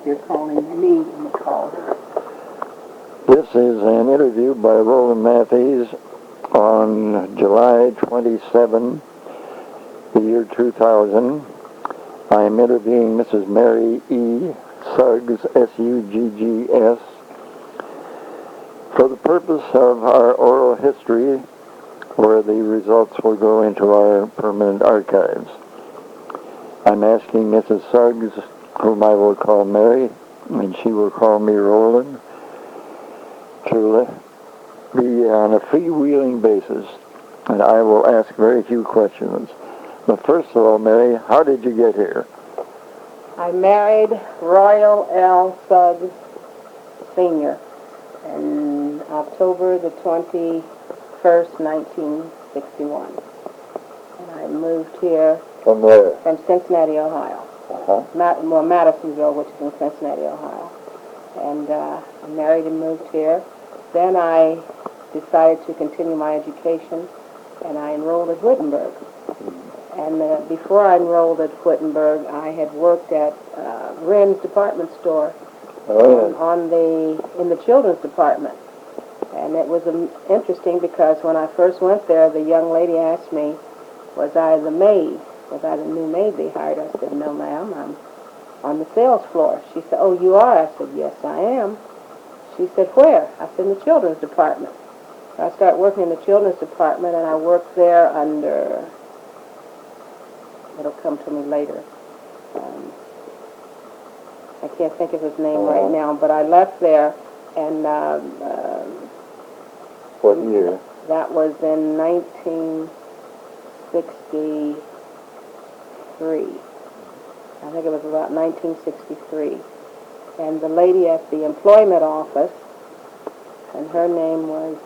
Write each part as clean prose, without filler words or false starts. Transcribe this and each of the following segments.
you're calling me and you call her. This is an interview by Roland Matthies on July 27, the year 2000. I am interviewing Mrs. Mary E. Suggs, S-U-G-G-S, for the purpose of our oral history, where the results will go into our permanent archives. I'm asking Mrs. Suggs, whom I will call Mary, and she will call me Roland, to be on a freewheeling basis, and I will ask very few questions. But first of all, Mary, how did you get here? I married Royal L. Suggs Sr. in October the 21st, 1961. And I moved here From where? from Cincinnati, Ohio. Madisonville, which is in Cincinnati, Ohio. And I married and moved here. Then I decided to continue my education, and I enrolled at Wittenberg. And before I enrolled at Wittenberg, I had worked at Wren's department store in the children's department. And it was interesting because when I first went there, the young lady asked me, was I the maid? Was I the new maid they hired? I said, no, ma'am, I'm on the sales floor. She said, oh, you are? I said, yes, I am. She said, where? I said, in the children's department. So I started working in the children's department, and I worked there under, it'll come to me later. I can't think of his name right now, but I left there, and What year? that was in 1963. I think it was about 1963. And the lady at the employment office, and her name was,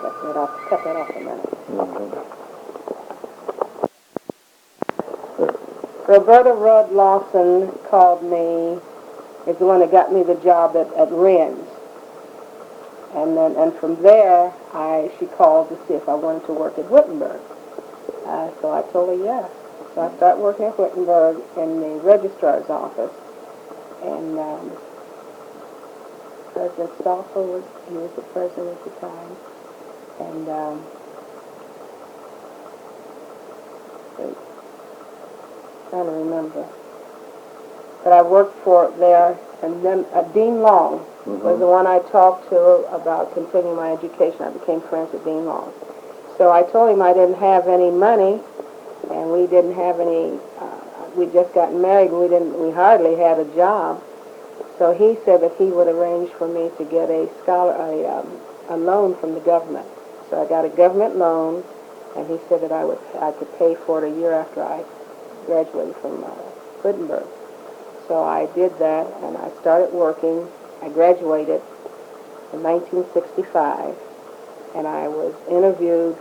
cut that off a minute. Roberta Rudd Lawson called me, is the one that got me the job at Wren's. And from there, she called to see if I wanted to work at Wittenberg. So I told her yes. So I started working at Wittenberg in the registrar's office. And President Stauffer was the president at the time. And I'm trying to remember. But I worked for there, and then Dean Long was the one I talked to about continuing my education. I became friends with Dean Long. So I told him I didn't have any money, and we didn't have any, we'd just gotten married, and we hardly had a job. So he said that he would arrange for me to get a loan from the government. So I got a government loan, and he said that I could pay for it a year after I graduated from Wittenberg. So I did that, and I started working. I graduated in 1965, and I was interviewed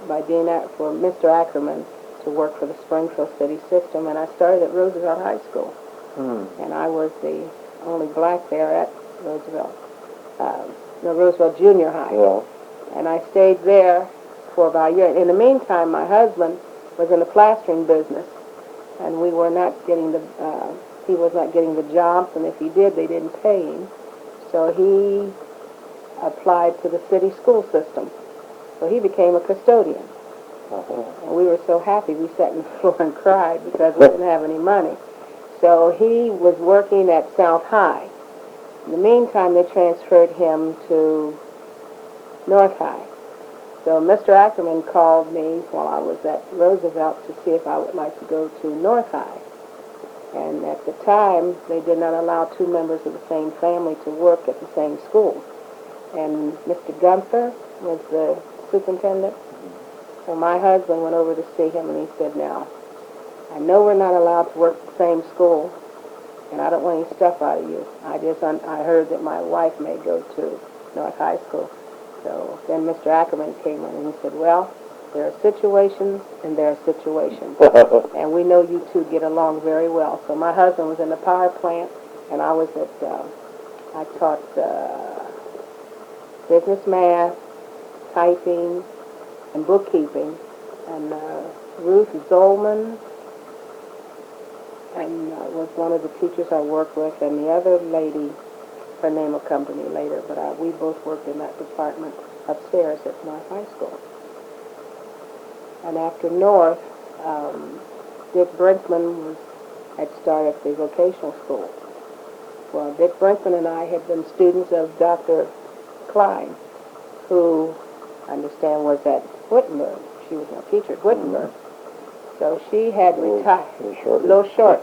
by for Mr. Ackerman to work for the Springfield City System, and I started at Roosevelt High School. And I was the only black there at Roosevelt Junior High. Yeah. And I stayed there for about a year. In the meantime, my husband was in the plastering business, and we were not getting he was not getting the jobs, and if he did, they didn't pay him. So he applied to the city school system. So he became a custodian. And we were so happy, we sat on the floor and cried because we didn't have any money. So he was working at South High. In the meantime, they transferred him to North High. So Mr. Ackerman called me while I was at Roosevelt to see if I would like to go to North High. And at the time, they did not allow two members of the same family to work at the same school. And Mr. Gunther was the superintendent. So my husband went over to see him, and he said, now, I know we're not allowed to work at the same school, and I don't want any stuff out of you. I heard that my wife may go to North High School. So then Mr. Ackerman came in, and he said, well, there are situations, and there are situations. And we know you two get along very well. So my husband was in the power plant, and I was at, I taught business math, typing, and bookkeeping. And Ruth Zolman and was one of the teachers I worked with, and the other lady, her name will come to me later, but we both worked in that department upstairs at my high school. And after North, Dick Brinkman had started the vocational school. Well, Dick Brinkman and I had been students of Dr. Klein, who I understand was at Wittenberg. She was my teacher at Wittenberg. So she had retired. A little short,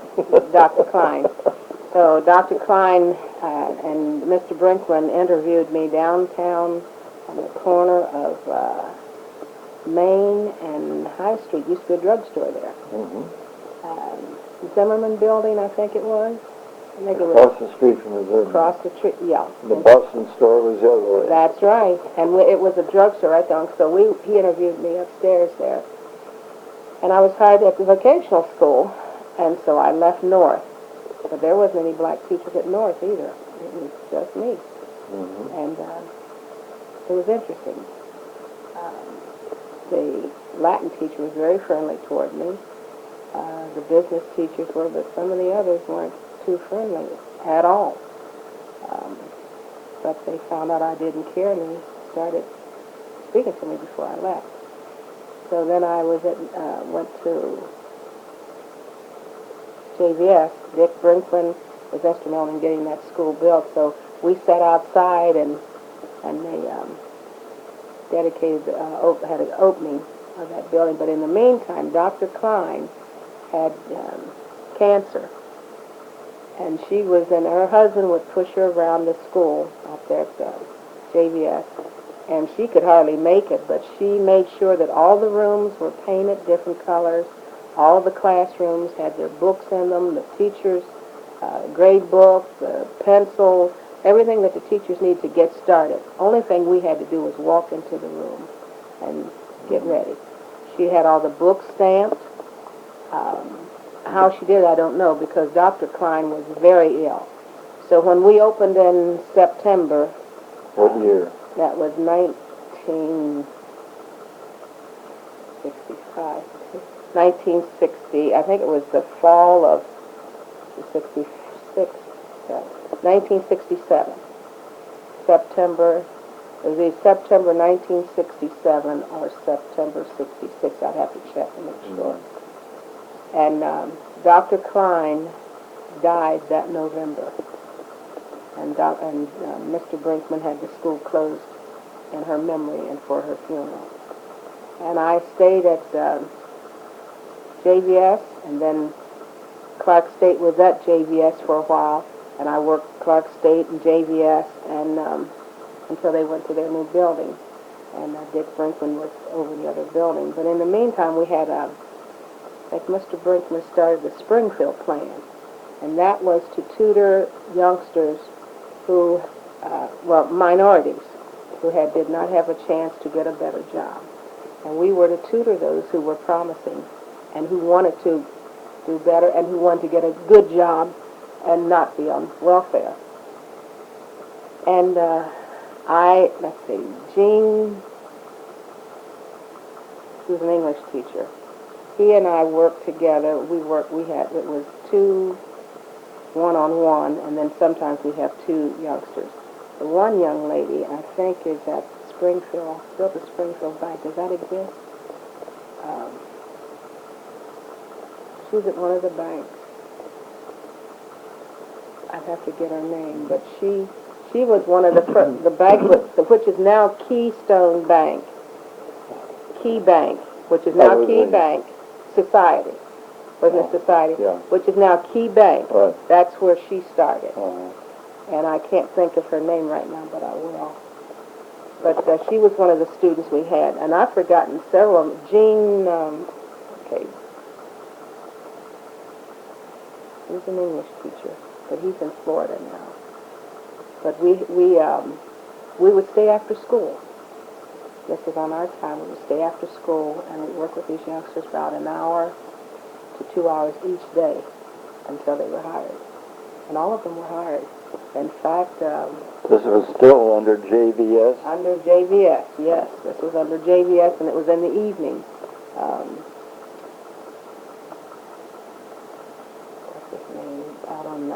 Dr. Klein. So Dr. Klein and Mr. Brinkman interviewed me downtown on the corner of Main and High Street. Used to be a drugstore there. Zimmerman Building, I think it was. I think it was Across the street from the Zimmerman. across the street, yeah. The Boston store was the other way. That's right. And it was a drugstore right there. So he interviewed me upstairs there. And I was hired at the vocational school, and so I left North. But there wasn't any black teachers at North either. It was just me. And it was interesting. The Latin teacher was very friendly toward me. The business teachers were, but some of the others weren't too friendly at all. But they found out I didn't care, and they started speaking to me before I left. So then I went to JVS. Dick Brinkman was instrumental in getting that school built. So we sat outside, and they had an opening of that building. But in the meantime, Dr. Klein had cancer, and her husband would push her around the school up there at JVS, and she could hardly make it, but she made sure that all the rooms were painted different colors. All the classrooms had their books in them, the teachers' grade books, the pencils, everything that the teachers need to get started. Only thing we had to do was walk into the room and get ready. She had all the books stamped. How she did it, I don't know, because Dr. Klein was very ill. So when we opened in September... What year? That was 1965. 1960. I think it was the fall of 66. 1967. September. It was either September 1967 or September 66. I'd have to check and make sure. And Dr. Klein died that November. And Mr. Brinkman had the school closed in her memory and for her funeral. And I stayed at JVS, and then Clark State was at JVS for a while, and I worked Clark State and JVS and until they went to their new building. And Dick Brinkman was over the other building. But in the meantime, we had, like Mr. Brinkman started the Springfield plan, and that was to tutor youngsters who, minorities, who did not have a chance to get a better job. And we were to tutor those who were promising and who wanted to do better and who wanted to get a good job and not be on welfare. And Gene, who was an English teacher, he and I worked together. It was 2 one-on-one, and then sometimes we have 2 youngsters. The one young lady, I think, is at Springfield, built a Springfield Bank. Does that exist? She's at one of the banks. I'd have to get her name, but she was one of the bank, which is now Keystone Bank. Key Bank, which is now Key Bank Society. Wasn't it Society? Yeah. Which is now Key Bank. Right. That's where she started. And I can't think of her name right now, but I will. But she was one of the students we had. And I've forgotten several of them. Jean, he's an English teacher, but he's in Florida now. But we would stay after school. This is on our time. We would stay after school, and we'd work with these youngsters about an hour to 2 hours each day until they were hired. And all of them were hired. In fact... this was still under JVS? Under JVS, yes. This was under JVS, and it was in the evening. on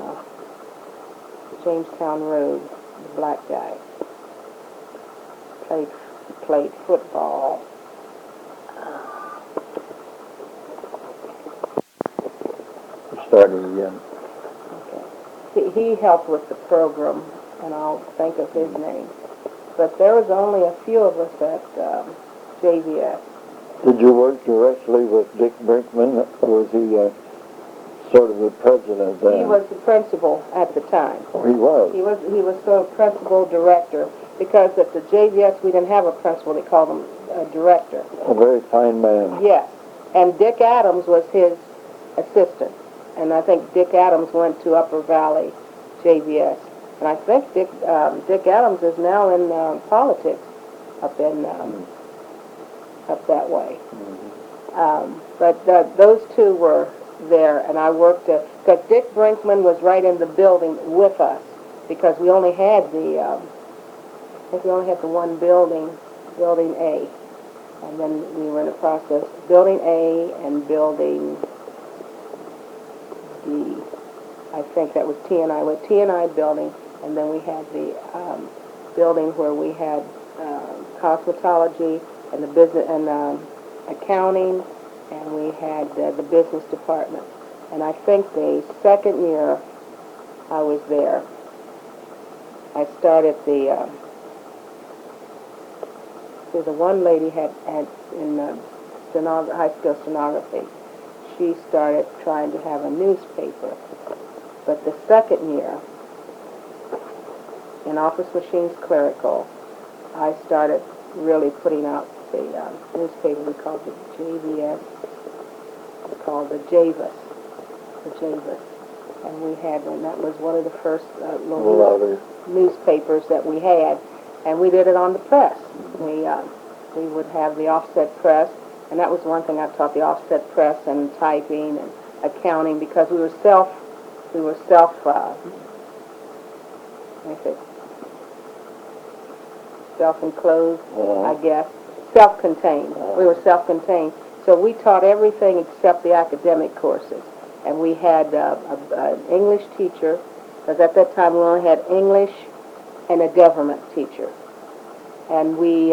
Jamestown Road, the black guy. Played football. Starting again. Okay. He helped with the program, and I'll think of his name. But there was only a few of us at JVS. Did you work directly with Dick Brinkman, or was he sort of the president then? He was the principal at the time. Oh, he was? He was sort of principal director, because at the JVS we didn't have a principal, they called him a director. A very fine man. Yes. And Dick Adams was his assistant. And I think Dick Adams went to Upper Valley JVS. And I think Dick Adams is now in politics up that way. But those two were there, and I worked because Dick Brinkman was right in the building with us, because we only had I think we only had the one building, Building A, and then we were in the process Building A and Building D. I think that was T&I. With T&I building, and then we had the building where we had cosmetology and the business and accounting, and we had the business department. And I think the second year I was there, I started the one lady had in high school stenography. She started trying to have a newspaper. But the second year, in office machines clerical, I started really putting out the newspaper we called the JVS, we called the Javis. And we had one, that was one of the first little newspapers that we had, and we did it on the press. We would have the offset press, and that was one thing I taught, the offset press and typing and accounting, because we were self-enclosed, I guess, self-contained. We were self-contained. So we taught everything except the academic courses. And we had an English teacher, because at that time we only had English and a government teacher. And we,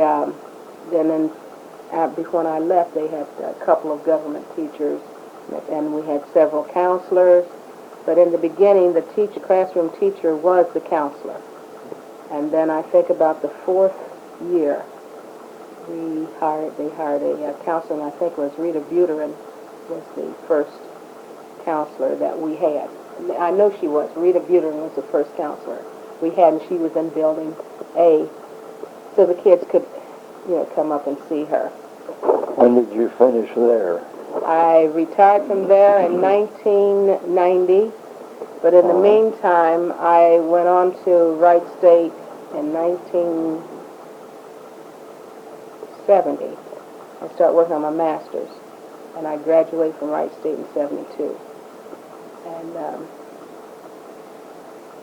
before I left, they had a couple of government teachers, and we had several counselors. But in the beginning, the classroom teacher was the counselor. And then I think about the fourth year, they hired a counselor, and I think it was Rita Buterin was the first counselor that we had. I know she was. Rita Buterin was the first counselor we had, and she was in Building A, so the kids could, come up and see her. When did you finish there? I retired from there in 1990, but in the meantime, I went on to Wright State in 1970. I started working on my master's, and I graduated from Wright State in 72. And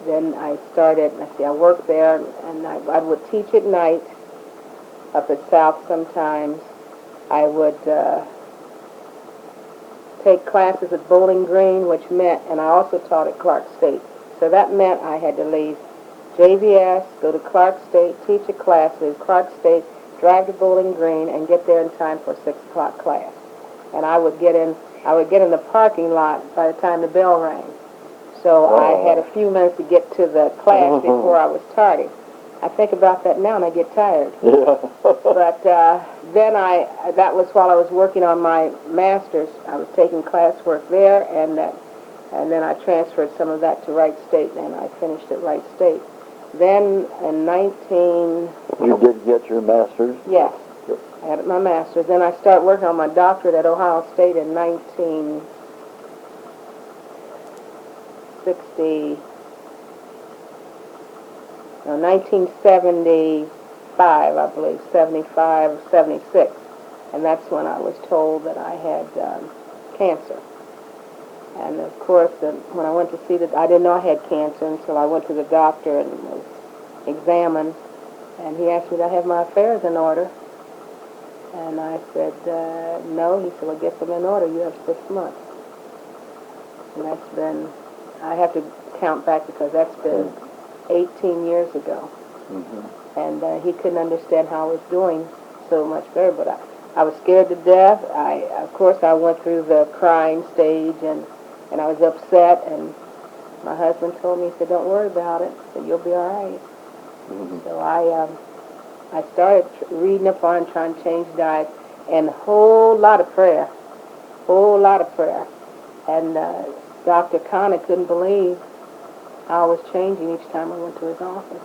then I started, I worked there, and I would teach at night up at South sometimes. I would take classes at Bowling Green, which meant, and I also taught at Clark State. So that meant I had to leave JVS, go to Clark State, teach a class at Clark State, drive to Bowling Green, and get there in time for a 6 o'clock class. And I would get in the parking lot by the time the bell rang. So I had a few minutes to get to the class before I was tardy. I think about that now and I get tired. Yeah. But then that was while I was working on my master's. I was taking classwork there, and then I transferred some of that to Wright State, and I finished at Wright State. Then in You did get your master's? Yes. I had my master's. Then I started working on my doctorate at Ohio State in 1975, I believe, 75, 76. And that's when I was told that I had cancer. And of course, when I went to see I didn't know I had cancer until I went to the doctor and was examined. And he asked me, did I have my affairs in order? And I said, no. He said, well, get them in order. You have 6 months. And that's been I have to count back because that's been 18 years ago. And he couldn't understand how I was doing so much better, but I was scared to death. Of course, I went through the crying stage, and I was upset, and my husband told me, he said, don't worry about it. He said, you'll be all right. So I started reading up on trying to change diet, and a whole lot of prayer. And Dr. Connor couldn't believe how I was changing each time I went to his office.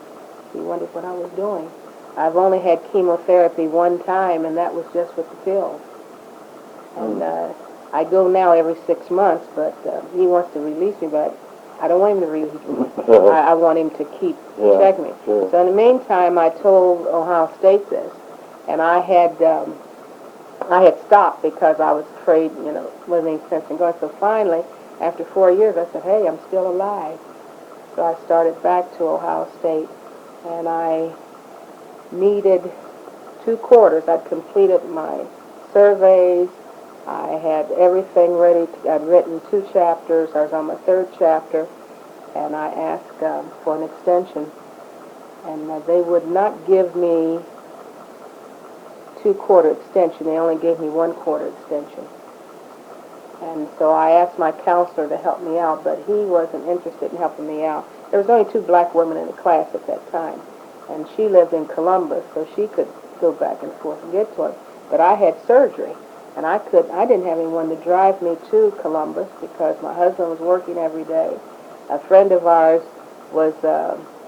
He wondered what I was doing. I've only had chemotherapy one time, and that was just with the pills. And I go now every 6 months, but he wants to release me, but I don't want him to release me. I want him to keep checking me. Sure. So in the meantime, I told Ohio State this, and I had stopped because I was afraid, wasn't any sense in going. So finally, after 4 years, I said, hey, I'm still alive. So I started back to Ohio State, and I needed 2 quarters. I'd completed my surveys. I had everything ready. I'd written 2 chapters. I was on my 3rd chapter, and I asked for an extension. And they would not give me 2-quarter extension. They only gave me 1-quarter extension. And so I asked my counselor to help me out, but he wasn't interested in helping me out. There was only 2 black women in the class at that time, and she lived in Columbus, so she could go back and forth and get to it. But I had surgery, and I didn't have anyone to drive me to Columbus because my husband was working every day. A friend of ours was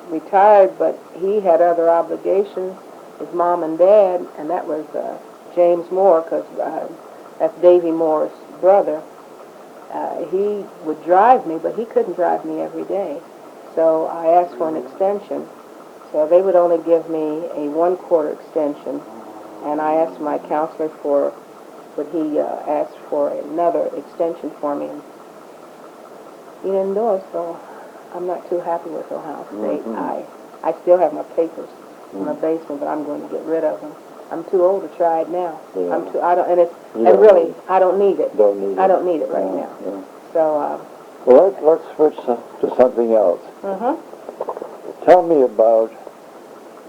retired, but he had other obligations, his mom and dad, and that was James Moore, because that's Davy Moore's brother. He would drive me, but he couldn't drive me every day. So I asked for an extension. So they would only give me a 1-quarter extension, and I asked my counselor but he asked for another extension for me, and he didn't do it, so I'm not too happy with Ohio State. I still have my papers in my basement, but I'm going to get rid of them. I'm too old to try it now. I don't need it. I don't need it right now. Yeah. So well, let's switch to something else. Tell me about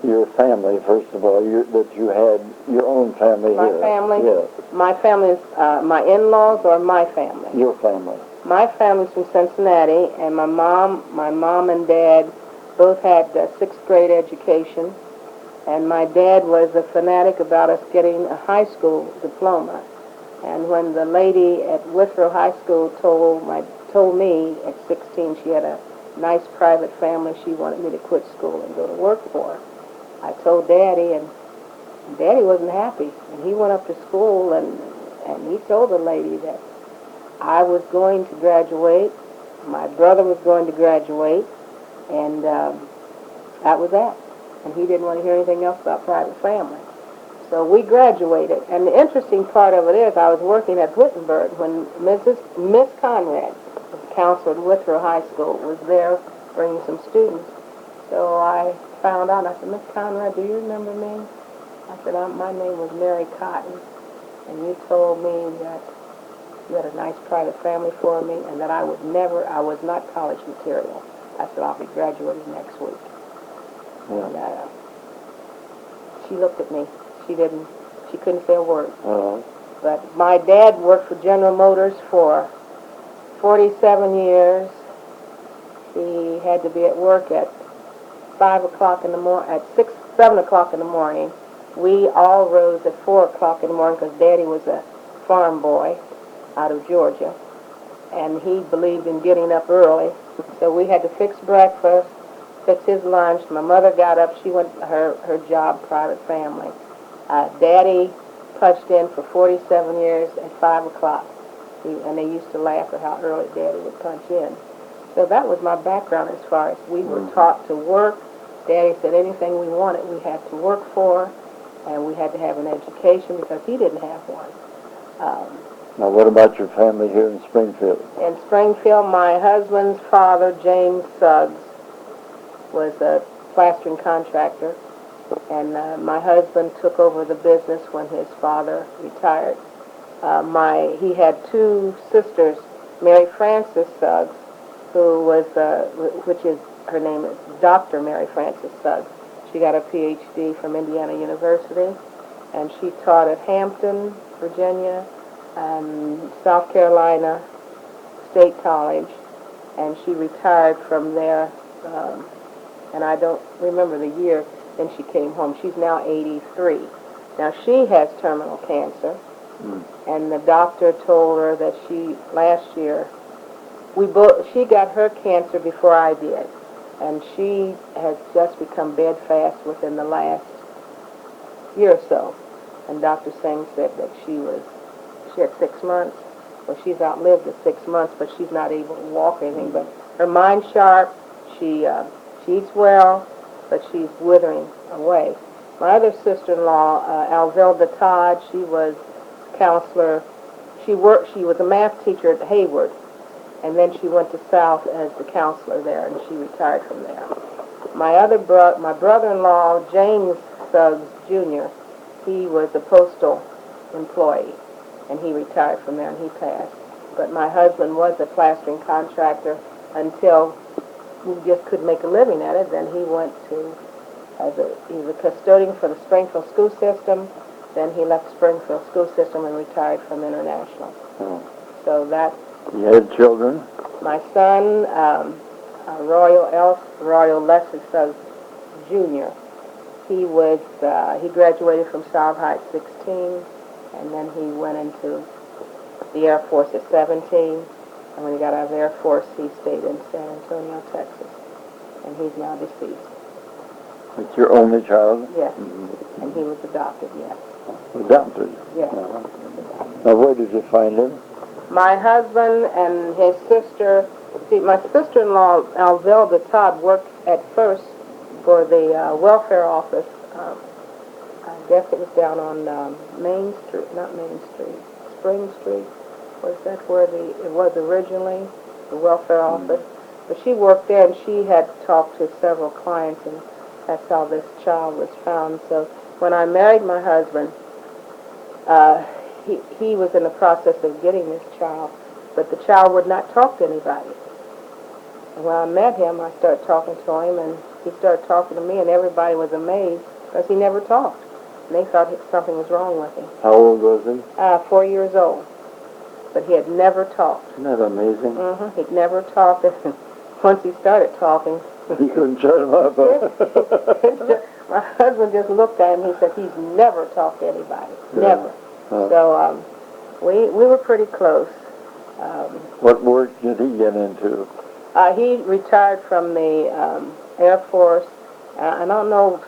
your family, first of all, that you had your own family my here. family. Yes. My family is my in-laws or my family. Your family. My family's from Cincinnati, and my mom and dad both had 6th grade education, and my dad was a fanatic about us getting a high school diploma. And when the lady at Withrow High School told me at 16 she had a nice private family she wanted me to quit school and go to work for her, I told Daddy, and Daddy wasn't happy. And he went up to school, and he told the lady that I was going to graduate, my brother was going to graduate, and that was that. And he didn't want to hear anything else about private family. So we graduated. And the interesting part of it is I was working at Wittenberg when Miss Conrad, the counselor at Withrow High School, was there bringing some students. So I found out, I said, Miss Conrad, do you remember me? I said, my name was Mary Cotton, and you told me that you had a nice private family for me, and that I was not college material. I said, I'll be graduating next week. Yeah. And she looked at me. She couldn't say a word. But my dad worked for General Motors for 47 years. He had to be at work at 5 o'clock in the morning, at 7 o'clock in the morning. We all rose at 4 o'clock in the morning because Daddy was a farm boy out of Georgia, and he believed in getting up early. So we had to fix breakfast, fix his lunch. My mother got up. She went to her job, private family. Daddy punched in for 47 years at 5 o'clock, and they used to laugh at how early Daddy would punch in. So that was my background as far as we were taught to work. Daddy said anything we wanted we had to work for, and we had to have an education because he didn't have one. Now, what about your family here in Springfield? In Springfield, my husband's father, James Suggs, was a plastering contractor, and my husband took over the business when his father retired. He had 2 sisters, Mary Frances Suggs who was, which is, her name is Dr. Mary Frances Suggs. She got a Ph.D. from Indiana University, and she taught at Hampton, Virginia, South Carolina State College, and she retired from there, and I don't remember the year, then she came home. She's now 83. Now, she has terminal cancer, and the doctor told her that last year, she got her cancer before I did, and she has just become bedfast within the last year or so. And Dr. Singh said that she had 6 months. Well, she's outlived the 6 months, but she's not able to walk or anything. But her mind's sharp. She eats well, but she's withering away. My other sister-in-law, Alvilda Todd, she was counselor. She was a math teacher at Hayward, and then she went to South as the counselor there, and she retired from there. My brother-in-law, James Suggs Jr., he was a postal employee, and he retired from there, and he passed. But my husband was a plastering contractor until we just couldn't make a living at it. Then he went to, he was a custodian for the Springfield school system. Then he left the Springfield school system and retired from International. So that... You had children? My son, Royal Leslie Suggs Jr., he graduated from South High at 16, and then he went into the Air Force at 17, and when he got out of the Air Force, he stayed in San Antonio, Texas, and he's now deceased. It's your only child? Yes, and he was adopted, yes. Adopted? Yes. Now, where did you find him? My husband and his sister, my sister-in-law, Alvilda Todd, worked at first for the welfare office. I guess it was down on Main Street, not Main Street, Spring Street. Was that where it was originally, the welfare office? But she worked there, and she had talked to several clients, and that's how this child was found. So when I married my husband, he was in the process of getting this child, but the child would not talk to anybody. And when I met him, I started talking to him, and he started talking to me, and everybody was amazed because he never talked. And they thought something was wrong with him. How old was he? 4 years old. But he had never talked. Isn't that amazing? He'd never talked. Once he started talking... You couldn't shut him up. My husband just looked at him, and he said, he's never talked to anybody. Never. So we were pretty close. What work did he get into? He retired from the Air Force. I don't know,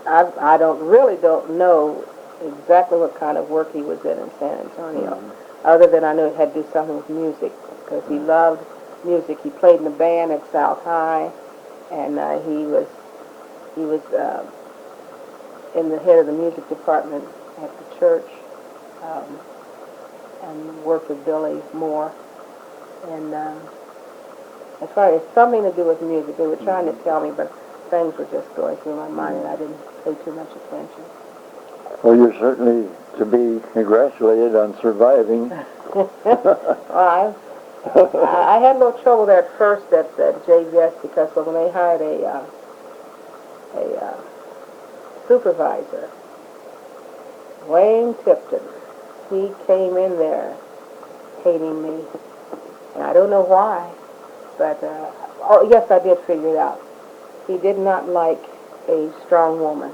I don't know exactly what kind of work he was in San Antonio, other than I know it had to do something with music, because he loved music. He played in the band at South High, and he was in the head of the music department at the church, and worked with Billy Moore. And as far as something to do with music, they were trying to tell me, but things were just going through my mind, and I didn't pay too much attention. Well, you're certainly to be congratulated on surviving. Well, I had a little trouble there at first at JVS, because when they hired a supervisor, Wayne Tipton, he came in there hating me, and I don't know why, but oh yes, I did figure it out. He did not like a strong woman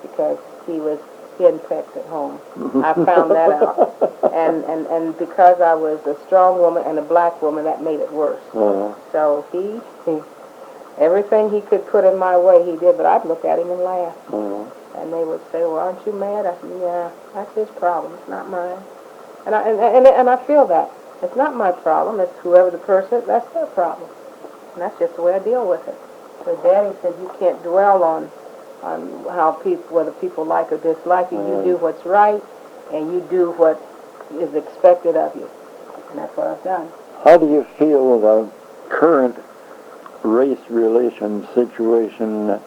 because he had pecked at home. I found that out, and because I was a strong woman and a black woman, that made it worse. So he everything he could put in my way, he did. But I'd look at him and laugh, and they would say, "Well, aren't you mad?" I said, "Yeah, that's his problem. It's not mine." And I feel that it's not my problem. It's whoever the person is. That's their problem, and that's just the way I deal with it. So Daddy said, "You can't dwell on how whether people like or dislike you. You do what's right, and you do what is expected of you." And that's what I've done. How do you feel the current race relation situation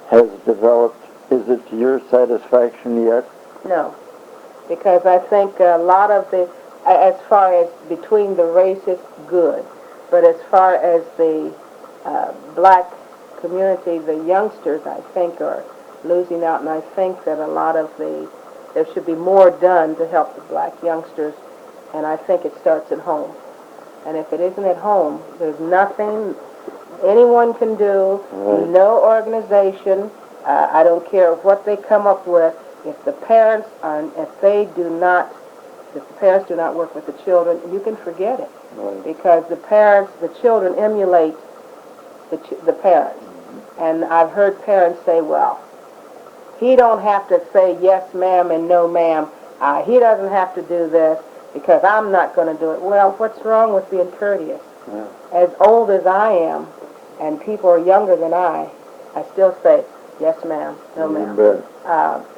has developed? Is it to your satisfaction yet? No, because I think a lot of as far as between the races, good. But as far as the black community, the youngsters, I think, are losing out, and I think that a lot of there should be more done to help the black youngsters, and I think it starts at home. And if it isn't at home, there's nothing anyone can do, no organization. I don't care what they come up with. If the parents do not work with the children, you can forget it. Right. Because the children emulate the parents. And I've heard parents say, well, he don't have to say yes, ma'am, and no, ma'am. He doesn't have to do this because I'm not going to do it. Well, what's wrong with being courteous? Yeah. As old as I am, and people are younger than I still say, yes, ma'am, no, ma'am.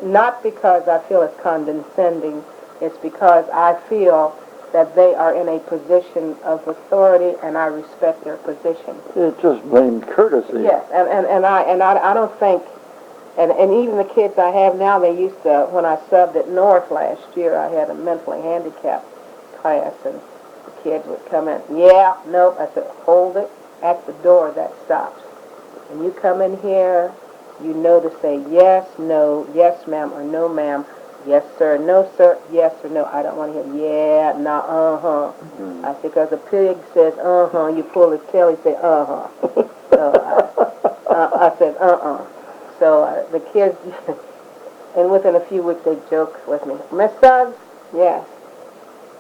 Not because I feel it's condescending. It's because I feel that they are in a position of authority, and I respect their position. It's just plain courtesy. Yes, and I don't think, and even the kids I have now, they used to, when I subbed at North last year, I had a mentally handicapped class, and the kids would come in, yeah, nope. I said, hold it. At the door, that stops. When you come in here, you know to say yes, no, yes, ma'am, or no, ma'am. Yes, sir. No, sir. Yes or no. I don't want to hear, yeah, no, uh-huh. Mm-hmm. I said, because a pig says, uh-huh. You pull his tail, he say, uh-huh. So I said, uh-uh. So the kids, and within a few weeks, they joked with me. Miss Suggs? Yes.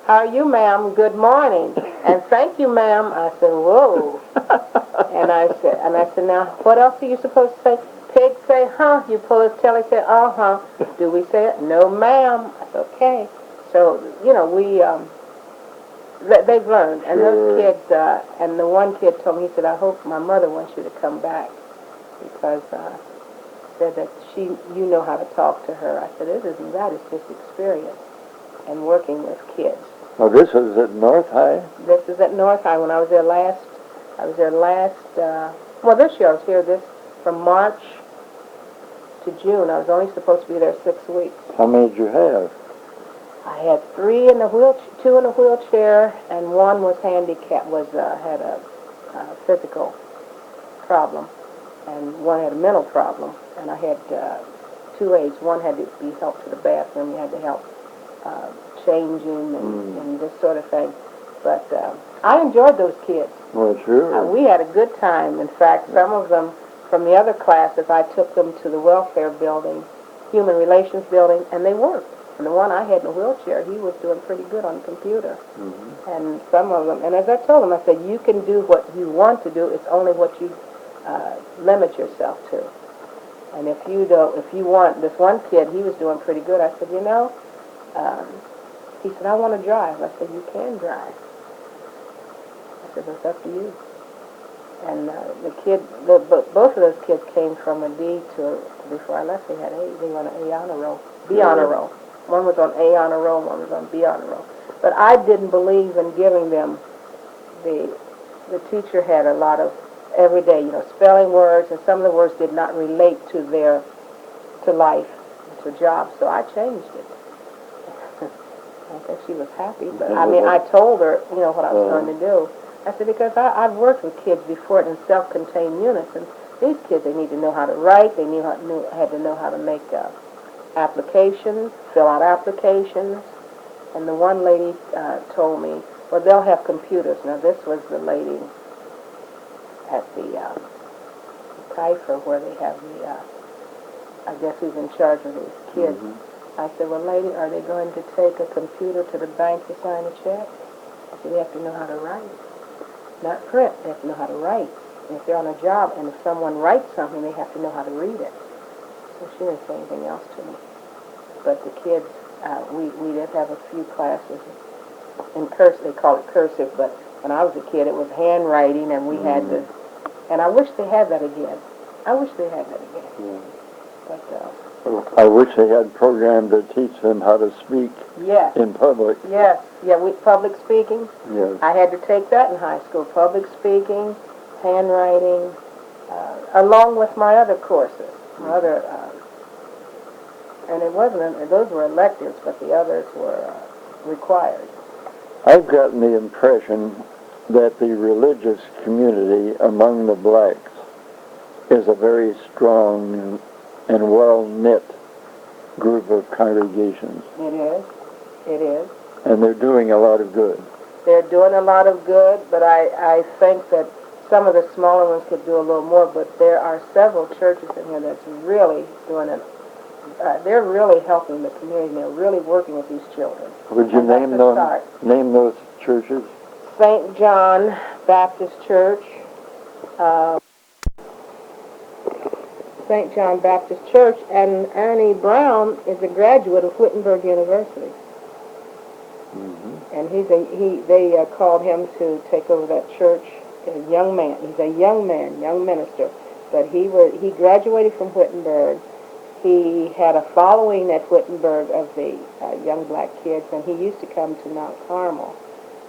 How are you, ma'am? Good morning. And thank you, ma'am. I said, whoa. and I said, now, what else are you supposed to say? Pig say, huh? You pull his tail, he say, uh-huh. Do we say it? No, ma'am. I said, okay. So, they've learned. And those kids, and the one kid told me, he said, I hope my mother wants you to come back. Because said that you know how to talk to her. I said, it isn't that. It's just experience and working with kids. Well, this is at North High? This is at North High. When I was there last, this year I was here from March to June. I was only supposed to be there 6 weeks. How many did you have? I had 2 in a wheelchair, and one was handicapped, had a physical problem, and one had a mental problem. And I had 2 aides. One had to be helped to the bathroom. You had to help changing and this sort of thing. But I enjoyed those kids. Well, sure. We had a good time. In fact, some of them from the other classes, I took them to the welfare building, human relations building, and they worked. And the one I had in a wheelchair, he was doing pretty good on the computer. Mm-hmm. And some of them, and as I told them, I said, you can do what you want to do. It's only what you limit yourself to. And if you want, this one kid, he was doing pretty good. I said, he said, I want to drive. I said, you can drive. I said, it's up to you. And both of those kids came from a D to, before I left, they were on an A honor roll, B honor roll. One was on A honor roll, one was on B honor roll. But I didn't believe in giving them, the teacher had a lot of, every day, spelling words, and some of the words did not relate to life, to jobs, so I changed it. I think she was happy, but I told her, what I was going to do. I said, because I've worked with kids before in self-contained units, and these kids, they need to know how to write, they had to know how to make applications, fill out applications, and the one lady told me, well, they'll have computers. Now, this was the lady at the Kaiser where they have I guess who's in charge of these kids. Mm-hmm. I said, well, lady, are they going to take a computer to the bank to sign a check? I said, they have to know how to write. Not print, they have to know how to write. And if they're on a job and if someone writes something, they have to know how to read it. So she didn't say anything else to me. But the kids, we did have a few classes in cursive. They call it cursive, but when I was a kid, it was handwriting, and we had to, and I wish they had that again. Yeah. But I wish they had programs to teach them how to speak in public. Yes, public speaking. Yes. I had to take that in high school, public speaking, handwriting, along with my other courses, and it wasn't, those were electives, but the others were required. I've gotten the impression that the religious community among the blacks is a very strong and well-knit group of congregations. It is. It is. And they're doing a lot of good. They're doing a lot of good, but I think that some of the smaller ones could do a little more, but there are several churches in here that's really doing it. They're really helping the community. They're really working with these children. Would you name them? Name those churches? St. John Baptist Church. St. John Baptist Church, and Ernie Brown is a graduate of Wittenberg University. And they called him to take over that church. A young man. He's a young man, young minister, but he graduated from Wittenberg. He had a following at Wittenberg of the young black kids, and he used to come to Mount Carmel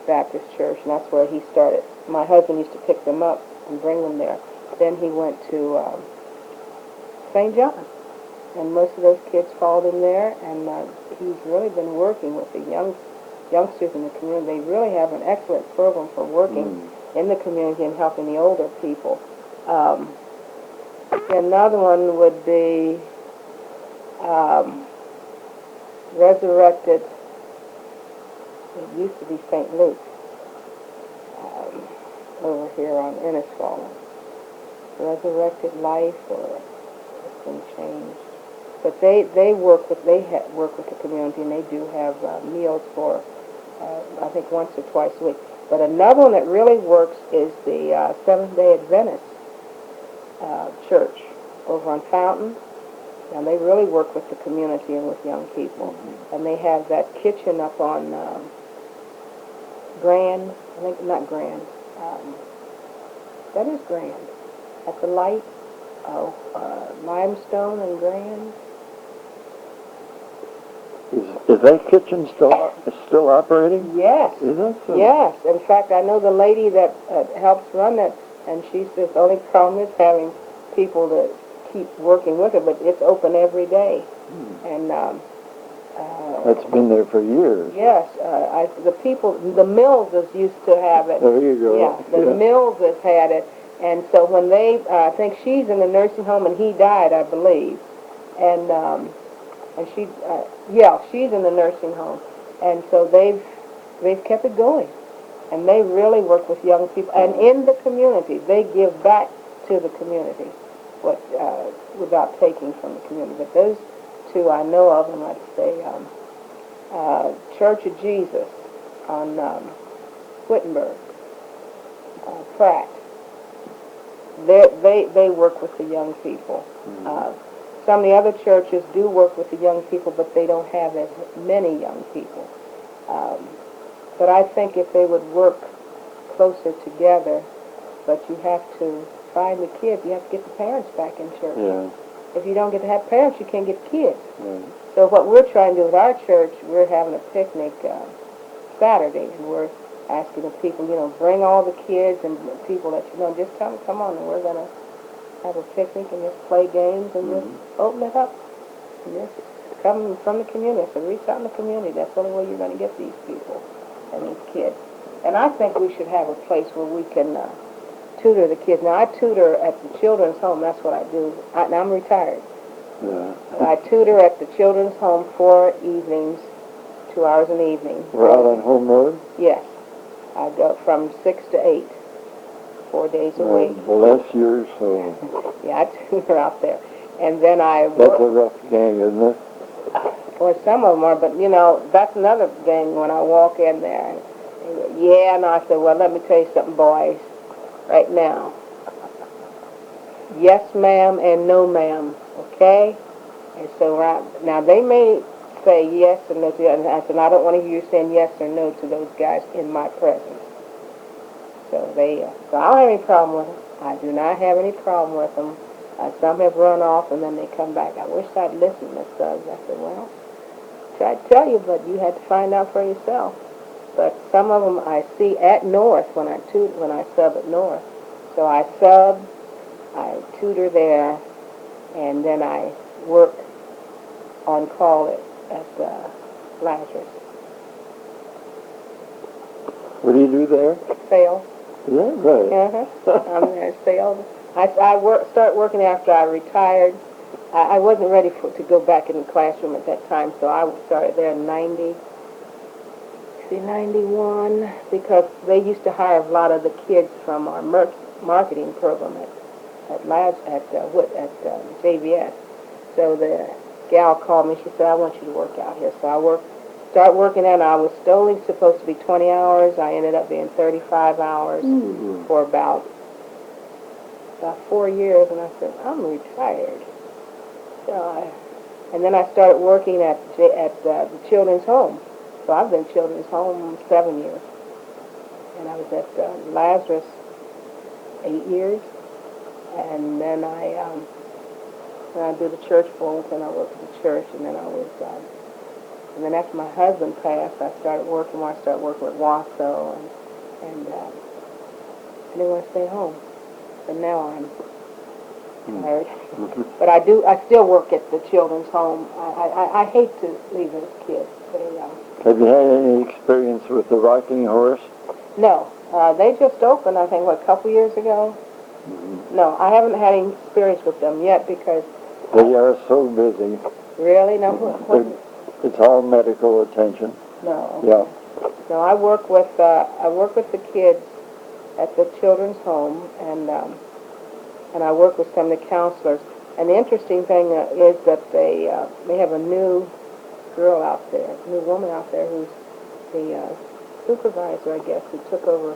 Baptist Church, and that's where he started. My husband used to pick them up and bring them there. Then he went to St. John, and most of those kids followed him there, and he's really been working with the youngsters in the community. They really have an excellent program for working in the community and helping the older people. Another one would be Resurrected. It used to be St. Luke's over here on Innisfallen. Resurrected Life, or it's been changed. But they work with the community, and they do have meals for I think once or twice a week. But another one that really works is the Seventh-day Adventist church over on Fountain. And they really work with the community and with young people. And they have that kitchen up on Grand, I think, not Grand, that is Grand, at the light, Limestone and Grand. Is that kitchen still operating? Yes. Is it? So? Yes. In fact, I know the lady that helps run that, and she says the only problem is having people to keep working with it, but it's open every day. And that's been there for years. Yes. The Millses used to have it. There you go. Yeah, the Millses had it. And so when they, I think she's in the nursing home, and he died, I believe. And she, she's in the nursing home. And so they've kept it going. And they really work with young people. And in the community, they give back to the community without taking from the community. But those two I know of, and I'd say Church of Jesus on Wittenberg, Pratt. They work with the young people. Some of the other churches do work with the young people, but they don't have as many young people. But I think if they would work closer together, but you have to find the kids, you have to get the parents back in church. Yeah. If you don't get to have parents, you can't get kids. Right. So what we're trying to do with our church, we're having a picnic Saturday, and we're asking the people, bring all the kids and people that just tell them, come on, and we're going to have a picnic and just play games and just open it up. And just come from the community. So reach out in the community. That's the only way you're going to get these people and these kids. And I think we should have a place where we can tutor the kids. Now, I tutor at the children's home. That's what I do. Now, I'm retired. Yeah. I tutor at the children's home 4 evenings, 2 hours an evening. We're out on Home Road? Yes. I go from 6 to 8, 4 days a week. Bless your soul. Yeah, I tutor out there. And then That's a rough gang, isn't it? Well, some of them are, but, that's another thing when I walk in there. And I said, well, let me tell you something, boys, right now. Yes, ma'am, and no, ma'am, okay? And so now they may say yes or no to you, and I said, I don't want to hear you saying yes or no to those guys in my presence. So so I don't have any problem with them. I do not have any problem with them. Some have run off, and then they come back. I wish I'd listened, Miss Suggs. I said, well, tried to tell you, but you had to find out for yourself. But some of them I see at North when I sub at North. So I tutor there, and then I work on call at Lazarus. What do you do there? Sales. Is that right? I'm there sales. Start working after I retired. I wasn't ready to go back in the classroom at that time, so I started there in 91, because they used to hire a lot of the kids from our marketing program at JVS. So the gal called me. She said, "I want you to work out here." So I start working there, and I was only supposed to be 20 hours. I ended up being 35 hours for about 4 years, and I said, "I'm retired." And then I started working at the children's home. So I've been children's home 7 years. And I was at Lazarus 8 years. And then I do the church bowls, and I worked at the church, and then and then after my husband passed, I started working with Wasso, and I didn't want to stay home. But now I'm tired. But I still work at the children's home. I hate to leave those kids. Have you had any experience with the rocking horse? No. They just opened, I think, a couple years ago? No, I haven't had any experience with them yet because... They are so busy. Really? No. It's all medical attention. No. Yeah. No, I work with the kids at the children's home, and I work with some of the counselors. And the interesting thing is that they have a new girl out there, a new woman out there who's the supervisor, I guess, who took over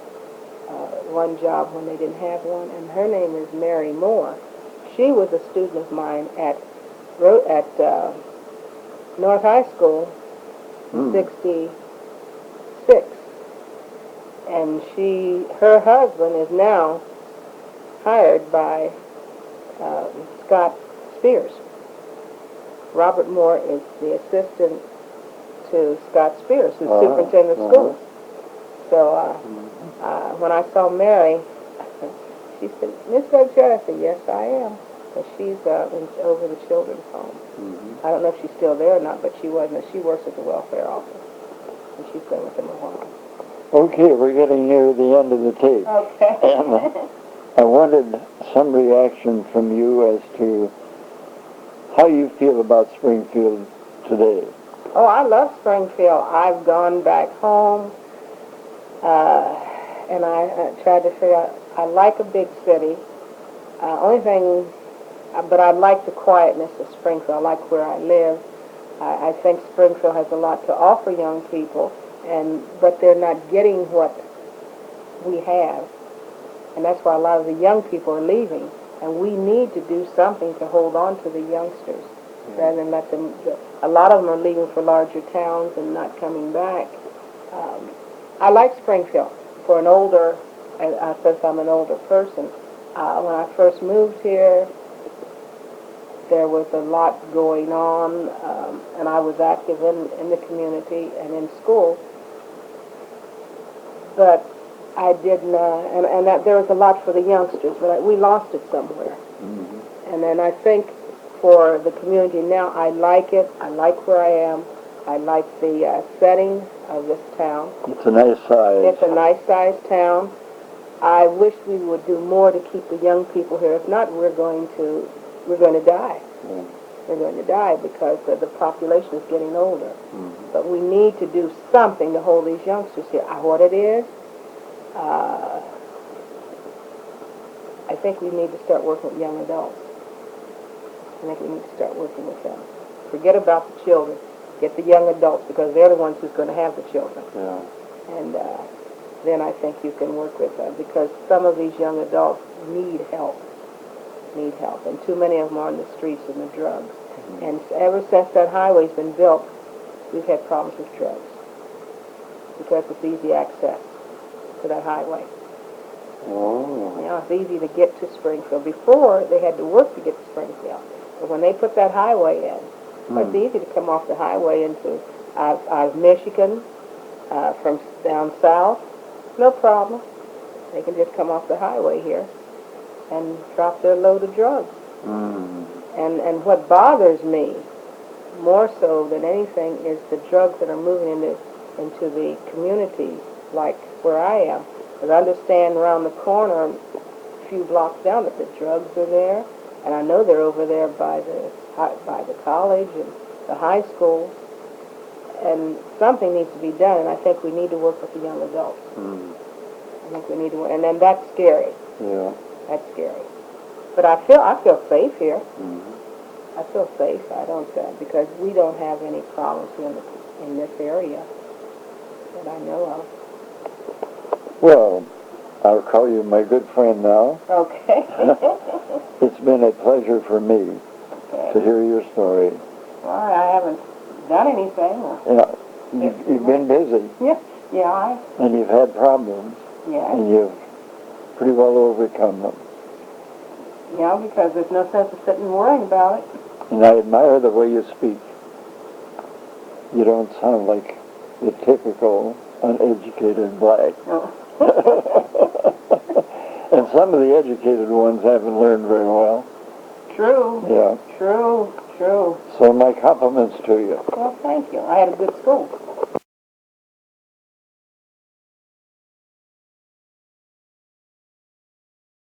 one job when they didn't have one, and her name is Mary Moore. She was a student of mine at North High School in '66, and her husband is now hired by Scott Spears. Robert Moore is the assistant to Scott Spears, who's superintendent of schools. So when I saw Mary, she said, "Miss Suggs, I said, "Yes, I am." And she's over the children's home. I don't know if she's still there or not, but she wasn't. She works at the welfare office, and she's been with them a while. Okay, we're getting near the end of the tape. Okay. And I wanted some reaction from you as to how you feel about Springfield today. Oh, I love Springfield. I've gone back home, and I tried to figure out, I like a big city. But I like the quietness of Springfield. I like where I live. I think Springfield has a lot to offer young people, but they're not getting what we have. And that's why a lot of the young people are leaving. And we need to do something to hold on to the youngsters rather than let them... A lot of them are leaving for larger towns and not coming back. I like Springfield for an older... since I'm an older person. When I first moved here, there was a lot going on, and I was active in the community and in school. But I didn't, and that there was a lot for the youngsters, but we lost it somewhere. And then I think for the community now, I like it. I like where I am. I like the setting of this town. It's a nice size. It's a nice sized town. I wish we would do more to keep the young people here. If not, we're going to die. We're going to die because the population is getting older. But we need to do something to hold these youngsters here. What it is, I think we need to start working with young adults. I think we need to start working with them. Forget about the children. Get the young adults, because they're the ones who's going to have the children. And then I think you can work with them, because some of these young adults need help. And too many of them are on the streets and the drugs. And ever since that highway's been built, we've had problems with drugs, because it's easy access to that highway. It's easy to get to Springfield. Before, they had to work to get to Springfield. But when they put that highway in, it's easy to come off the highway into out of Michigan, from down south. No problem. They can just come off the highway here and drop their load of drugs. And what bothers me more so than anything is the drugs that are moving into the community like where I am. But I understand around the corner, a few blocks down, that the drugs are there, and I know they're over there by the college and the high school. And something needs to be done, and I think we need to work with the young adults. Mm. I think we need to work, and then that's scary. Yeah. That's scary. But I feel safe here. Mm-hmm. I feel safe. I don't because we don't have any problems here in this area that I know of. Well, I'll call you my good friend now. Okay. It's been a pleasure for me to hear your story. Well, I haven't done anything. Yeah, you've been busy. Yeah. And you've had problems. Yeah. And you've pretty well overcome them. Yeah, because there's no sense of sitting and worrying about it. And I admire the way you speak. You don't sound like the typical uneducated black. Oh. And some of the educated ones haven't learned very well. True. Yeah. True. So my compliments to you. Well, thank you. I had a good school.